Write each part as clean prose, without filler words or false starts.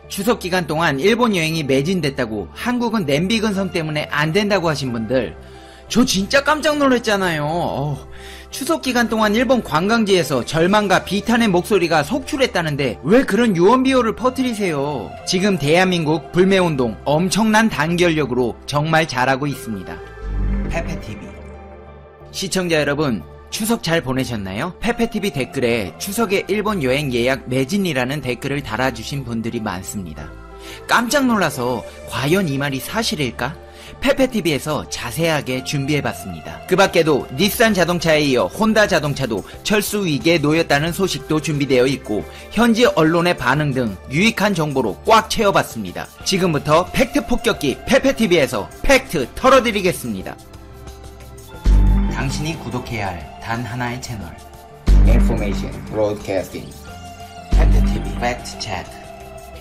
추석 기간 동안 일본 여행이 매진됐다고, 한국은 냄비 근성 때문에 안 된다고 하신 분들, 저 진짜 깜짝 놀랐잖아요. 추석 기간 동안 일본 관광지에서 절망과 비탄의 목소리가 속출했다는데 왜 그런 유언비어를 퍼뜨리세요? 지금 대한민국 불매운동 엄청난 단결력으로 정말 잘하고 있습니다. 페페TV 시청자 여러분, 추석 잘 보내셨나요? 페페TV 댓글에 추석에 일본 여행 예약 매진이라는 댓글을 달아주신 분들이 많습니다. 깜짝 놀라서 과연 이 말이 사실일까? 페페TV에서 자세하게 준비해봤습니다. 그 밖에도 닛산 자동차에 이어 혼다 자동차도 철수 위기에 놓였다는 소식도 준비되어 있고, 현지 언론의 반응 등 유익한 정보로 꽉 채워봤습니다. 지금부터 팩트 폭격기 페페TV에서 팩트 털어드리겠습니다. 당신이 구독해야 할 단 하나의 채널, Information Broadcasting 페페TV 팩트 체크.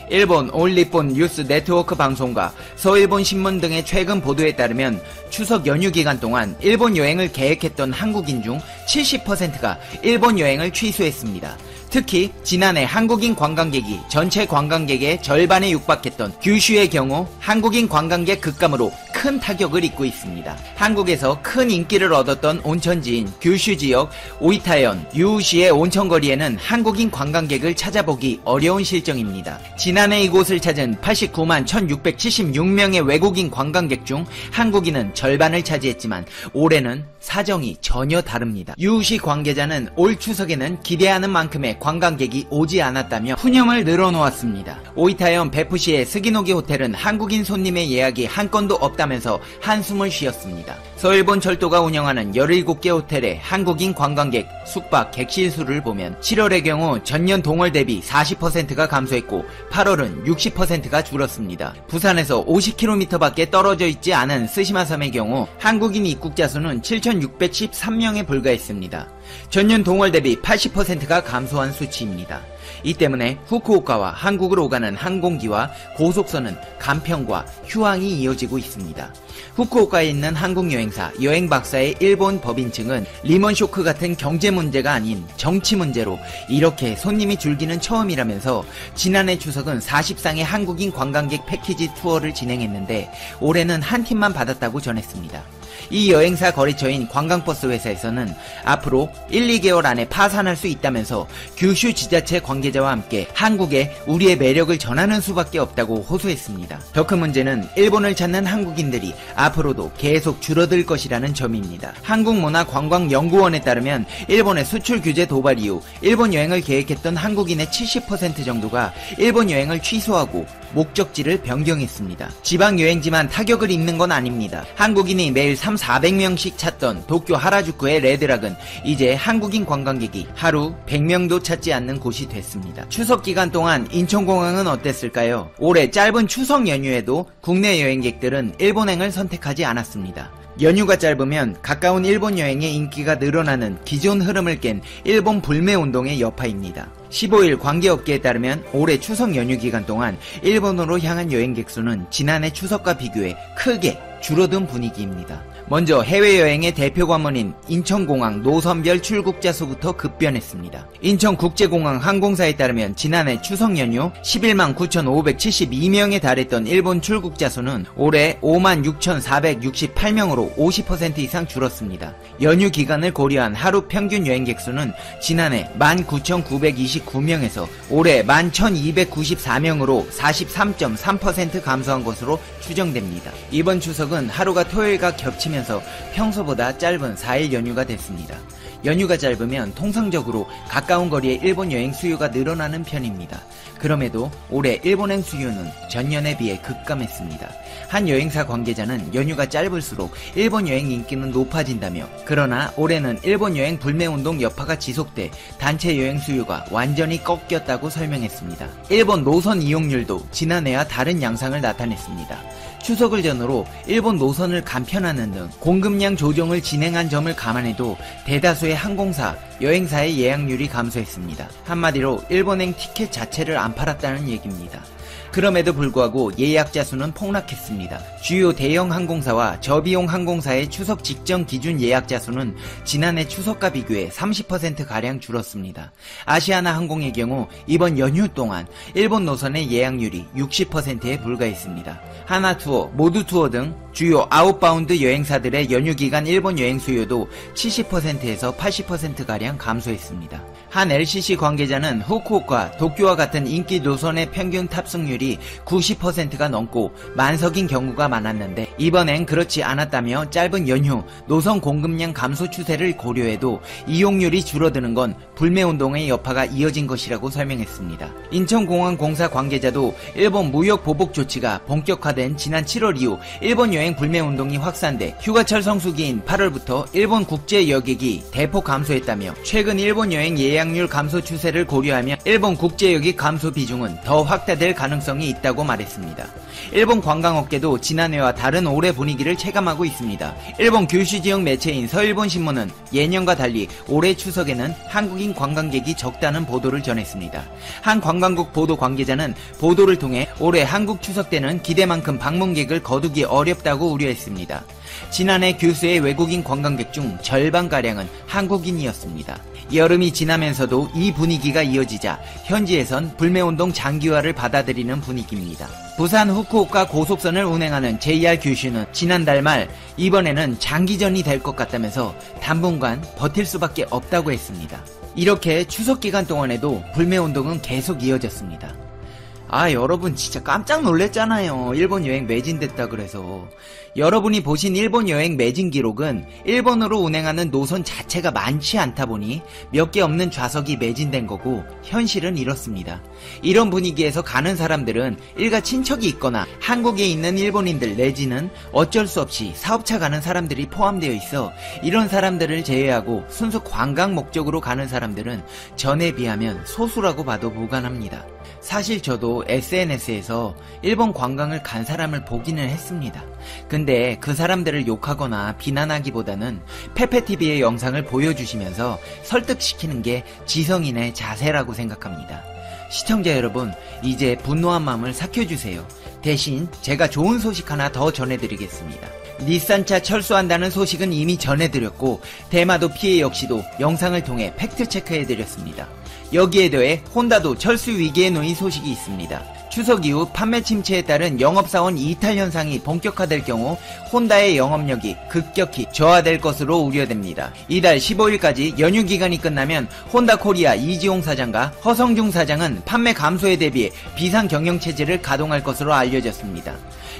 일본 올리폰 뉴스 네트워크 방송과 서일본 신문 등의 최근 보도에 따르면 추석 연휴 기간 동안 일본 여행을 계획했던 한국인 중 70%가 일본 여행을 취소했습니다. 특히 지난해 한국인 관광객이 전체 관광객의 절반에 육박했던 규슈의 경우 한국인 관광객 급감으로 큰 타격을 입고 있습니다. 한국에서 큰 인기를 얻었던 온천지인 규슈 지역 오이타현, 유우시의 온천거리에는 한국인 관광객을 찾아보기 어려운 실정입니다. 지난해 이곳을 찾은 89만 1676명의 외국인 관광객 중 한국인은 절반을 차지했지만 올해는 사정이 전혀 다릅니다. 유우시 관계자는 올 추석에는 기대하는 만큼의 관광객이 오지 않았다며 푸념을 늘어놓았습니다. 오이타현 베푸시의 스기노기 호텔은 한국인 손님의 예약이 한 건도 없다면서 한숨을 쉬었습니다. 서일본 철도가 운영하는 17개 호텔의 한국인 관광객 숙박 객실 수를 보면 7월의 경우 전년 동월 대비 40%가 감소했고 8월은 60%가 줄었습니다. 부산에서 50km밖에 떨어져 있지 않은 스시마섬의 경우 한국인 입국자 수는 7,613명에 불과했습니다. 전년 동월 대비 80%가 감소한 수치입니다. 이 때문에 후쿠오카와 한국을 오가는 항공기와 고속선은 간편과 휴항이 이어지고 있습니다. 후쿠오카에 있는 한국 여행사 여행박사의 일본 법인 측은 리먼쇼크 같은 경제 문제가 아닌 정치 문제로 이렇게 손님이 줄기는 처음이라면서 지난해 추석은 40상의 한국인 관광객 패키지 투어를 진행했는데 올해는 한 팀만 받았다고 전했습니다. 이 여행사 거래처인 관광버스 회사에서는 앞으로 1, 2개월 안에 파산할 수 있다면서 규슈 지자체 관계자와 함께 한국에 우리의 매력을 전하는 수밖에 없다고 호소했습니다. 더 큰 문제는 일본을 찾는 한국인들이 앞으로도 계속 줄어들 것이라는 점입니다. 한국문화관광연구원에 따르면 일본의 수출 규제 도발 이후 일본 여행을 계획했던 한국인의 70% 정도가 일본 여행을 취소하고 목적지를 변경했습니다. 지방 여행지만 타격을 입는 건 아닙니다. 한국인이 매일 300~400명씩 찾던 도쿄 하라주쿠의 레드락은 이제 한국인 관광객이 하루 100명도 찾지 않는 곳이 됐습니다. 추석 기간 동안 인천공항은 어땠을까요? 올해 짧은 추석 연휴에도 국내 여행객들은 일본행을 선택하지 않았습니다. 연휴가 짧으면 가까운 일본 여행의 인기가 늘어나는 기존 흐름을 깬 일본 불매운동의 여파입니다. 15일 관계업계에 따르면 올해 추석 연휴 기간 동안 일본으로 향한 여행객 수는 지난해 추석과 비교해 크게 줄어든 분위기입니다. 먼저 해외여행의 대표 관문인 인천공항 노선별 출국자 수부터 급변했습니다. 인천국제공항 항공사에 따르면 지난해 추석 연휴 11만 9,572명에 달했던 일본 출국자 수는 올해 5만 6,468명으로 50% 이상 줄었습니다. 연휴 기간을 고려한 하루 평균 여행객 수는 지난해 19,929명에서 올해 11,294명으로 43.3% 감소한 것으로 추정됩니다. 이번 추석은 하루가 토요일과 겹치면서 평소보다 짧은 4일 연휴가 됐습니다. 연휴가 짧으면 통상적으로 가까운 거리의 일본 여행 수요가 늘어나는 편입니다. 그럼에도 올해 일본행 수요는 전년에 비해 급감했습니다. 한 여행사 관계자는 연휴가 짧을수록 일본 여행 인기는 높아진다며, 그러나 올해는 일본 여행 불매운동 여파가 지속돼 단체 여행 수요가 완전히 꺾였다고 설명했습니다. 일본 노선 이용률도 지난해와 다른 양상을 나타냈습니다. 추석을 전후로 일본 노선을 간편화하는 등 공급량 조정을 진행한 점을 감안해도 대다수의 항공사, 여행사의 예약률이 감소했습니다. 한마디로 일본행 티켓 자체를 안 팔았다는 얘기입니다. 그럼에도 불구하고 예약자 수는 폭락했습니다. 주요 대형 항공사와 저비용 항공사의 추석 직전 기준 예약자 수는 지난해 추석과 비교해 30%가량 줄었습니다. 아시아나 항공의 경우 이번 연휴 동안 일본 노선의 예약률이 60%에 불과했습니다. 하나투어, 모두투어 등 주요 아웃바운드 여행사들의 연휴 기간 일본 여행 수요도 70%에서 80%가량 감소했습니다. 한 LCC 관계자는 후쿠오카, 도쿄와 같은 인기 노선의 평균 탑승률이 90%가 넘고 만석인 경우가 많았는데 이번엔 그렇지 않았다며 짧은 연휴, 노선 공급량 감소 추세를 고려해도 이용률이 줄어드는 건 불매운동의 여파가 이어진 것이라고 설명했습니다. 인천공항공사 관계자도 일본 무역 보복 조치가 본격화된 지난 7월 이후 일본 여행 불매운동이 확산돼 휴가철 성수기인 8월부터 일본 국제 여객이 대폭 감소했다며 최근 일본 여행 예약률 감소 추세를 고려하면 일본 국제 여객 감소 비중은 더 확대될 가능성이 있다고 말했습니다. 일본 관광업계도 지난해와 다른 올해 분위기를 체감하고 있습니다. 일본 규슈 지역 매체인 서일본신문은 예년과 달리 올해 추석에는 한국인 관광객이 적다는 보도를 전했습니다. 한 관광국 보도 관계자는 보도를 통해 올해 한국 추석 때는 기대만큼 방문객을 거두기 어렵다고 우려했습니다. 지난해 규슈의 외국인 관광객 중 절반가량은 한국인이었습니다. 여름이 지나면서도 이 분위기가 이어지자 현지에선 불매운동 장기화를 받아들이는 분위기입니다. 부산 후쿠오카 고속선을 운행하는 JR 규슈는 지난달 말 이번에는 장기전이 될 것 같다면서 당분간 버틸 수밖에 없다고 했습니다. 이렇게 추석 기간 동안에도 불매운동은 계속 이어졌습니다. 여러분 진짜 깜짝 놀랐잖아요. 일본 여행 매진됐다 그래서. 여러분이 보신 일본 여행 매진 기록은 일본으로 운행하는 노선 자체가 많지 않다 보니 몇 개 없는 좌석이 매진된 거고 현실은 이렇습니다. 이런 분위기에서 가는 사람들은 일가 친척이 있거나 한국에 있는 일본인들 내지는 어쩔 수 없이 사업차 가는 사람들이 포함되어 있어 이런 사람들을 제외하고 순수 관광 목적으로 가는 사람들은 전에 비하면 소수라고 봐도 무관합니다. 사실 저도 SNS에서 일본 관광을 간 사람을 보기는 했습니다. 근데 그 사람들을 욕하거나 비난하기보다는 페페TV의 영상을 보여주시면서 설득시키는 게 지성인의 자세라고 생각합니다. 시청자 여러분, 이제 분노한 마음을 삭혀주세요. 대신 제가 좋은 소식 하나 더 전해드리겠습니다. 닛산차 철수한다는 소식은 이미 전해드렸고 대마도 피해 역시도 영상을 통해 팩트체크해드렸습니다. 여기에 더해 혼다도 철수 위기에 놓인 소식이 있습니다. 추석 이후 판매 침체에 따른 영업사원 이탈 현상이 본격화될 경우 혼다의 영업력이 급격히 저하될 것으로 우려됩니다. 이달 15일까지 연휴 기간이 끝나면 혼다 코리아 이지용 사장과 허성중 사장은 판매 감소에 대비해 비상 경영 체제를 가동할 것으로 알려졌습니다.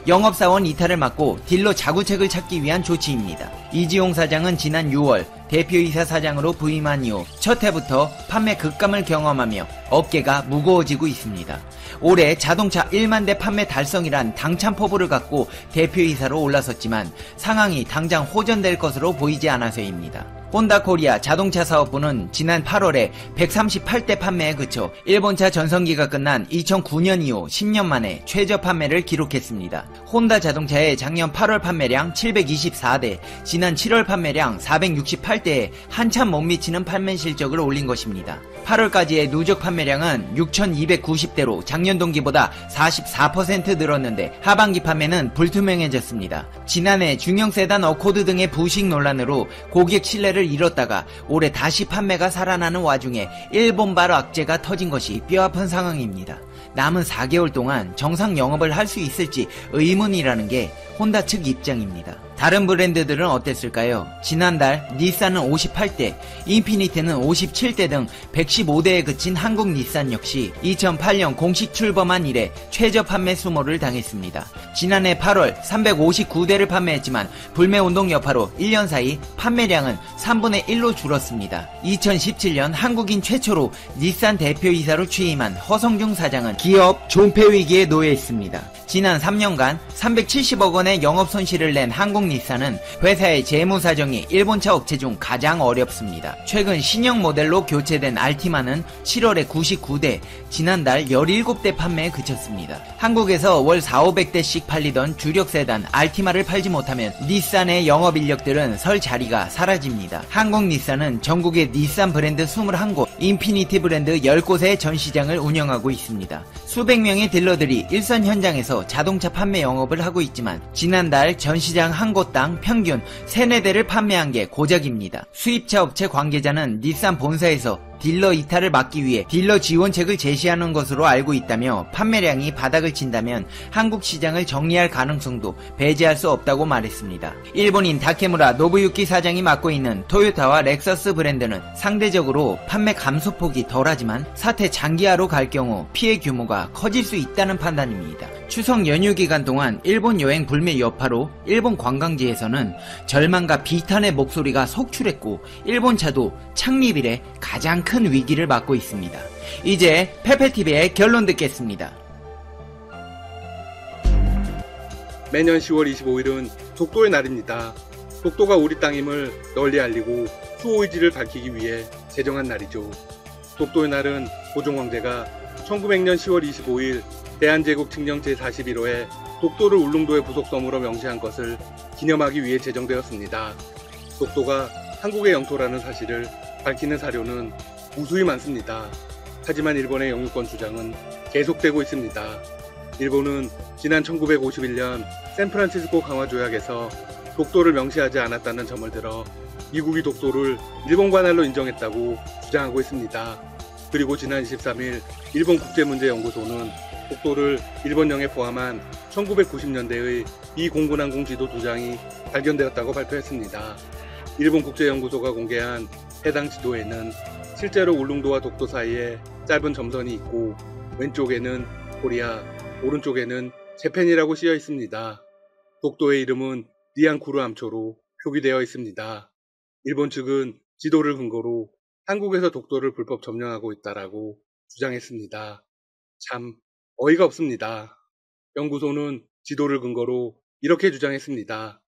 영업사원 이탈을 막고 딜러 자구책을 찾기 위한 조치입니다. 이지용 사장은 지난 6월 대표이사 사장으로 부임한 이후 첫 해부터 판매 급감을 경험하며 어깨가 무거워지고 있습니다. 올해 자동차 1만 대 판매 달성이란 당찬 포부를 갖고 대표이사로 올라섰지만 상황이 당장 호전될 것으로 보이지 않아서입니다. 혼다 코리아 자동차 사업부는 지난 8월에 138대 판매에 그쳐 일본차 전성기가 끝난 2009년 이후 10년 만에 최저 판매를 기록했습니다. 혼다 자동차의 작년 8월 판매량 724대, 지난 7월 판매량 468대에 한참 못 미치는 판매 실적을 올린 것입니다. 8월까지의 누적 판매량은 6,290대로 작년 동기보다 44% 늘었는데 하반기 판매는 불투명해졌습니다. 지난해 중형 세단 어코드 등의 부식 논란으로 고객 신뢰를 잃었다가 올해 다시 판매가 살아나는 와중에 일본발 악재가 터진 것이 뼈아픈 상황입니다. 남은 4개월 동안 정상 영업을 할 수 있을지 의문이라는 게 혼다 측 입장입니다. 다른 브랜드들은 어땠을까요? 지난달 닛산은 58대, 인피니티는 57대 등 115대에 그친 한국 닛산 역시 2008년 공식 출범한 이래 최저 판매 수모를 당했습니다. 지난해 8월 359대를 판매했지만 불매운동 여파로 1년 사이 판매량은 3분의 1로 줄었습니다. 2017년 한국인 최초로 닛산 대표이사로 취임한 허성중 사장은 기업 존폐 위기에 놓여 있습니다. 지난 3년간 370억 원의 영업 손실을 낸 한국닛산은 회사의 재무 사정이 일본차 업체 중 가장 어렵습니다. 최근 신형 모델로 교체된 알티마는 7월에 99대, 지난달 17대 판매에 그쳤습니다. 한국에서 월 4,500대씩 팔리던 주력 세단 알티마를 팔지 못하면 닛산의 영업 인력들은 설 자리가 사라집니다. 한국닛산은 전국의 닛산 브랜드 21곳, 인피니티 브랜드 10곳의 전시장을 운영하고 있습니다. 수백 명의 딜러들이 일선 현장에서 자동차 판매 영업을 하고 있지만 지난달 전시장 한 곳당 평균 3, 4대를 판매한 게 고작입니다. 수입차 업체 관계자는 닛산 본사에서 딜러 이탈을 막기 위해 딜러 지원책을 제시하는 것으로 알고 있다며 판매량이 바닥을 친다면 한국 시장을 정리할 가능성도 배제할 수 없다고 말했습니다. 일본인 다케무라 노부유키 사장이 맡고 있는 토요타와 렉서스 브랜드는 상대적으로 판매 감소폭이 덜하지만 사태 장기화로 갈 경우 피해 규모가 커질 수 있다는 판단입니다. 추석 연휴 기간 동안 일본 여행 불매 여파로 일본 관광지에서는 절망과 비탄의 목소리가 속출했고 일본차도 창립 이래 가장 큰 위기를 맞고 있습니다. 이제 페페TV의 결론 듣겠습니다. 매년 10월 25일은 독도의 날입니다. 독도가 우리 땅임을 널리 알리고 수호 의지를 밝히기 위해 제정한 날이죠. 독도의 날은 고종 황제가 1900년 10월 25일 대한제국 칙령 제41호에 독도를 울릉도의 부속섬으로 명시한 것을 기념하기 위해 제정되었습니다. 독도가 한국의 영토라는 사실을 밝히는 사료는 무수히 많습니다. 하지만 일본의 영유권 주장은 계속되고 있습니다. 일본은 지난 1951년 샌프란시스코 강화조약에서 독도를 명시하지 않았다는 점을 들어 미국이 독도를 일본 관할로 인정했다고 주장하고 있습니다. 그리고 지난 23일 일본 국제문제연구소는 독도를 일본령에 포함한 1990년대의 비공군항공 지도 2장이 발견되었다고 발표했습니다. 일본 국제연구소가 공개한 해당 지도에는 실제로 울릉도와 독도 사이에 짧은 점선이 있고 왼쪽에는 코리아, 오른쪽에는 재팬이라고 쓰여 있습니다. 독도의 이름은 리안쿠르 암초로 표기되어 있습니다. 일본 측은 지도를 근거로 한국에서 독도를 불법 점령하고 있다라고 주장했습니다. 참 어이가 없습니다. 연구소는 지도를 근거로 이렇게 주장했습니다.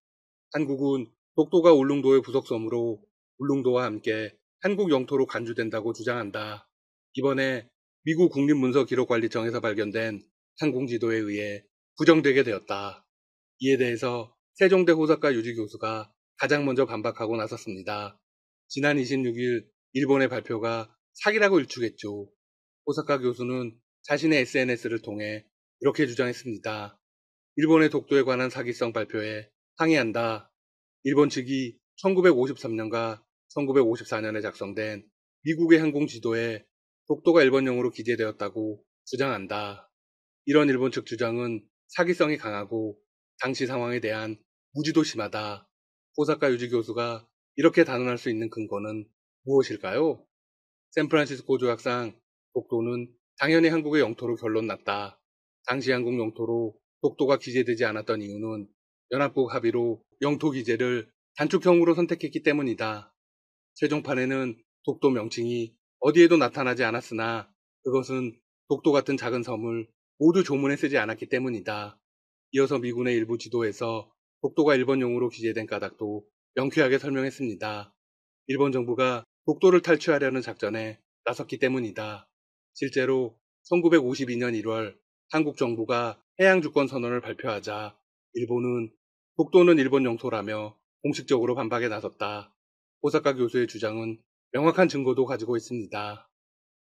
한국은 독도가 울릉도의 부속섬으로 울릉도와 함께 한국 영토로 간주된다고 주장한다. 이번에 미국 국립문서기록관리청에서 발견된 항공지도에 의해 부정되게 되었다. 이에 대해서 세종대 호사카 유지 교수가 가장 먼저 반박하고 나섰습니다. 지난 26일 일본의 발표가 사기라고 일축했죠. 호사카 교수는 자신의 SNS를 통해 이렇게 주장했습니다. 일본의 독도에 관한 사기성 발표에 항의한다. 일본 측이 1953년과 1954년에 작성된 미국의 항공 지도에 독도가 일본령으로 기재되었다고 주장한다. 이런 일본 측 주장은 사기성이 강하고 당시 상황에 대한 무지도 심하다. 호사카 유지 교수가 이렇게 단언할 수 있는 근거는 무엇일까요? 샌프란시스코 조약상 독도는 당연히 한국의 영토로 결론났다. 당시 한국 영토로 독도가 기재되지 않았던 이유는 연합국 합의로 영토 기재를 단축형으로 선택했기 때문이다. 최종판에는 독도 명칭이 어디에도 나타나지 않았으나 그것은 독도 같은 작은 섬을 모두 조문에 쓰지 않았기 때문이다. 이어서 미군의 일부 지도에서 독도가 일본용으로 기재된 까닭도 명쾌하게 설명했습니다. 일본 정부가 독도를 탈취하려는 작전에 나섰기 때문이다. 실제로 1952년 1월 한국 정부가 해양주권 선언을 발표하자 일본은 독도는 일본 영토라며 공식적으로 반박에 나섰다. 호사카 교수의 주장은 명확한 증거도 가지고 있습니다.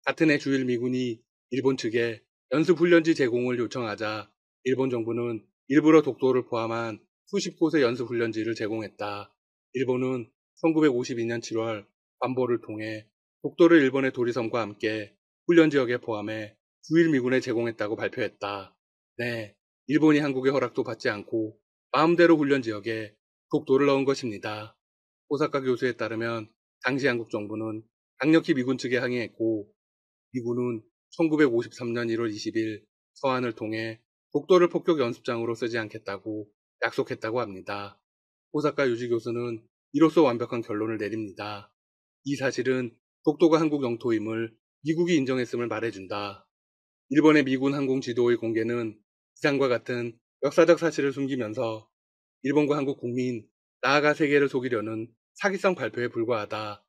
같은 해 주일 미군이 일본 측에 연습훈련지 제공을 요청하자 일본 정부는 일부러 독도를 포함한 수십 곳의 연습훈련지를 제공했다. 일본은 1952년 7월 관보를 통해 독도를 일본의 도리섬과 함께 훈련지역에 포함해 주일 미군에 제공했다고 발표했다. 네, 일본이 한국의 허락도 받지 않고 마음대로 훈련지역에 독도를 넣은 것입니다. 호사카 교수에 따르면 당시 한국 정부는 강력히 미군 측에 항의했고 미군은 1953년 1월 20일 서한을 통해 독도를 폭격 연습장으로 쓰지 않겠다고 약속했다고 합니다. 호사카 유지 교수는 이로써 완벽한 결론을 내립니다. 이 사실은 독도가 한국 영토임을 미국이 인정했음을 말해준다. 일본의 미군 항공 지도의 공개는 이상과 같은 역사적 사실을 숨기면서 일본과 한국 국민, 나아가 세계를 속이려는 사기성 발표에 불과하다.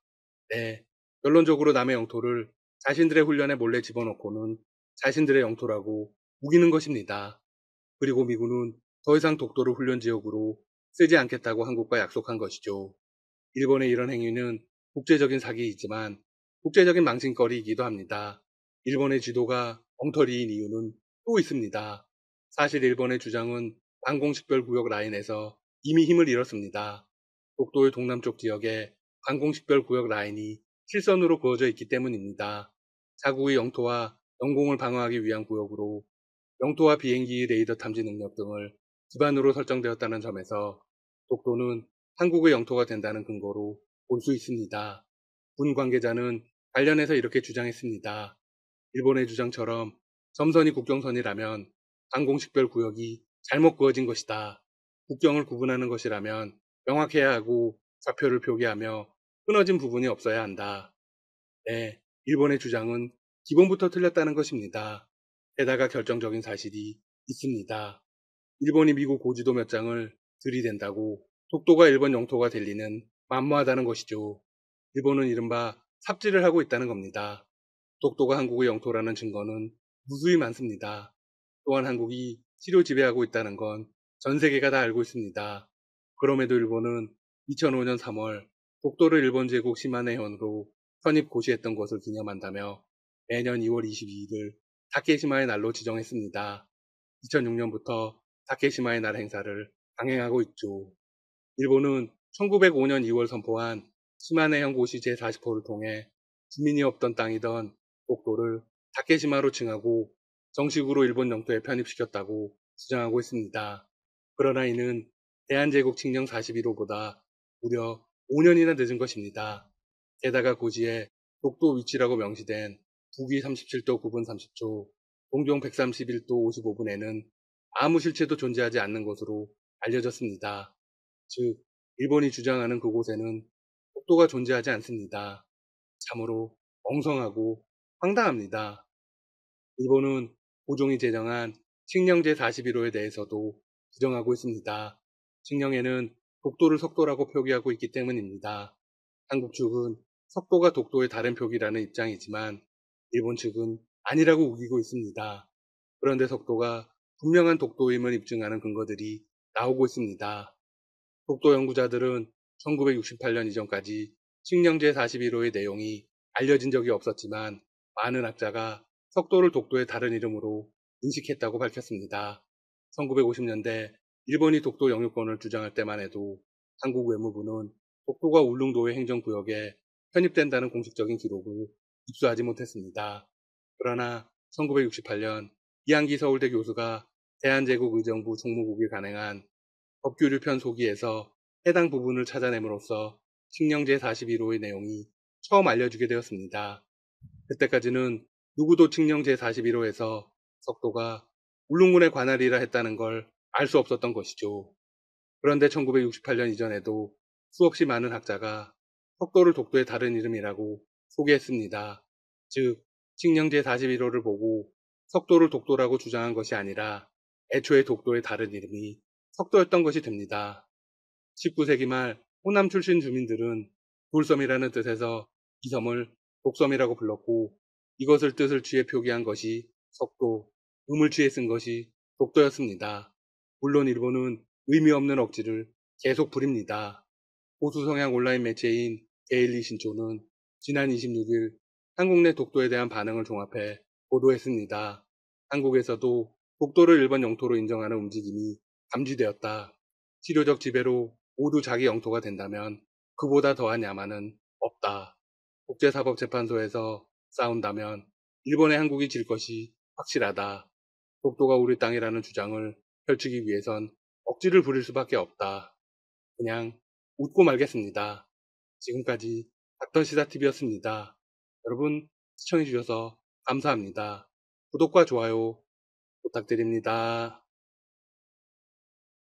네, 결론적으로 남의 영토를 자신들의 훈련에 몰래 집어넣고는 자신들의 영토라고 우기는 것입니다. 그리고 미군은 더 이상 독도를 훈련지역으로 쓰지 않겠다고 한국과 약속한 것이죠. 일본의 이런 행위는 국제적인 사기이지만 국제적인 망신거리이기도 합니다. 일본의 지도가 엉터리인 이유는 또 있습니다. 사실 일본의 주장은 관공식별 구역 라인에서 이미 힘을 잃었습니다. 독도의 동남쪽 지역에 관공식별구역 라인이 실선으로 그어져 있기 때문입니다. 자국의 영토와 영공을 방어하기 위한 구역으로 영토와 비행기의 레이더 탐지 능력 등을 기반으로 설정되었다는 점에서 독도는 한국의 영토가 된다는 근거로 볼 수 있습니다. 군 관계자는 관련해서 이렇게 주장했습니다. 일본의 주장처럼 점선이 국경선이라면 관공식별구역이 잘못 그어진 것이다. 국경을 구분하는 것이라면 명확해야 하고 좌표를 표기하며 끊어진 부분이 없어야 한다. 네, 일본의 주장은 기본부터 틀렸다는 것입니다. 게다가 결정적인 사실이 있습니다. 일본이 미국 고지도 몇 장을 들이댄다고 독도가 일본 영토가 될 리는 만무하다는 것이죠. 일본은 이른바 삽질을 하고 있다는 겁니다. 독도가 한국의 영토라는 증거는 무수히 많습니다. 또한 한국이 치료 지배하고 있다는 건 전 세계가 다 알고 있습니다. 그럼에도 일본은 2005년 3월 독도를 일본 제국 시마네현으로 편입 고시했던 것을 기념한다며 매년 2월 22일을 다케시마의 날로 지정했습니다. 2006년부터 다케시마의 날 행사를 강행하고 있죠. 일본은 1905년 2월 선포한 시마네현 고시 제40호를 통해 주민이 없던 땅이던 독도를 다케시마로 칭하고 정식으로 일본 영토에 편입시켰다고 주장하고 있습니다. 그러나 이는 대한제국 칙령 41호보다 무려 5년이나 늦은 것입니다. 게다가 고지에 독도 위치라고 명시된 북위 37도 9분 30초, 동경 131도 55분에는 아무 실체도 존재하지 않는 것으로 알려졌습니다. 즉, 일본이 주장하는 그곳에는 독도가 존재하지 않습니다. 참으로 엉성하고 황당합니다. 일본은 고종이 제정한 칙령 제41호에 대해서도 부정하고 있습니다. 칙령에는 독도를 석도라고 표기하고 있기 때문입니다. 한국 측은 석도가 독도의 다른 표기라는 입장이지만 일본 측은 아니라고 우기고 있습니다. 그런데 석도가 분명한 독도임을 입증하는 근거들이 나오고 있습니다. 독도 연구자들은 1968년 이전까지 칙령 제41호의 내용이 알려진 적이 없었지만 많은 학자가 석도를 독도의 다른 이름으로 인식했다고 밝혔습니다. 1950년대 일본이 독도 영유권을 주장할 때만 해도 한국 외무부는 독도가 울릉도의 행정구역에 편입된다는 공식적인 기록을 입수하지 못했습니다. 그러나 1968년 이한기 서울대 교수가 대한제국의정부 총무국이 간행한 법규류편 소기에서 해당 부분을 찾아냄으로써 칙령 제41호의 내용이 처음 알려지게 되었습니다. 그때까지는 누구도 칙령 제41호에서 석도가 울릉군의 관할이라 했다는 걸 알 수 없었던 것이죠. 그런데 1968년 이전에도 수없이 많은 학자가 석도를 독도의 다른 이름이라고 소개했습니다. 즉, 칙령 제41호를 보고 석도를 독도라고 주장한 것이 아니라 애초에 독도의 다른 이름이 석도였던 것이 됩니다. 19세기 말 호남 출신 주민들은 돌섬이라는 뜻에서 이 섬을 독섬이라고 불렀고 이것을 뜻을 취해 표기한 것이 석도, 음을 취해 쓴 것이 독도였습니다. 물론 일본은 의미 없는 억지를 계속 부립니다. 보수 성향 온라인 매체인 데일리 신초는 지난 26일 한국 내 독도에 대한 반응을 종합해 보도했습니다. 한국에서도 독도를 일본 영토로 인정하는 움직임이 감지되었다. 치료적 지배로 모두 자기 영토가 된다면 그보다 더한 야만은 없다. 국제사법재판소에서 싸운다면 일본의 한국이 질 것이 확실하다. 독도가 우리 땅이라는 주장을 펼치기 위해선 억지를 부릴 수밖에 없다. 그냥 웃고 말겠습니다. 지금까지 닥터시사TV였습니다. 여러분 시청해주셔서 감사합니다. 구독과 좋아요 부탁드립니다.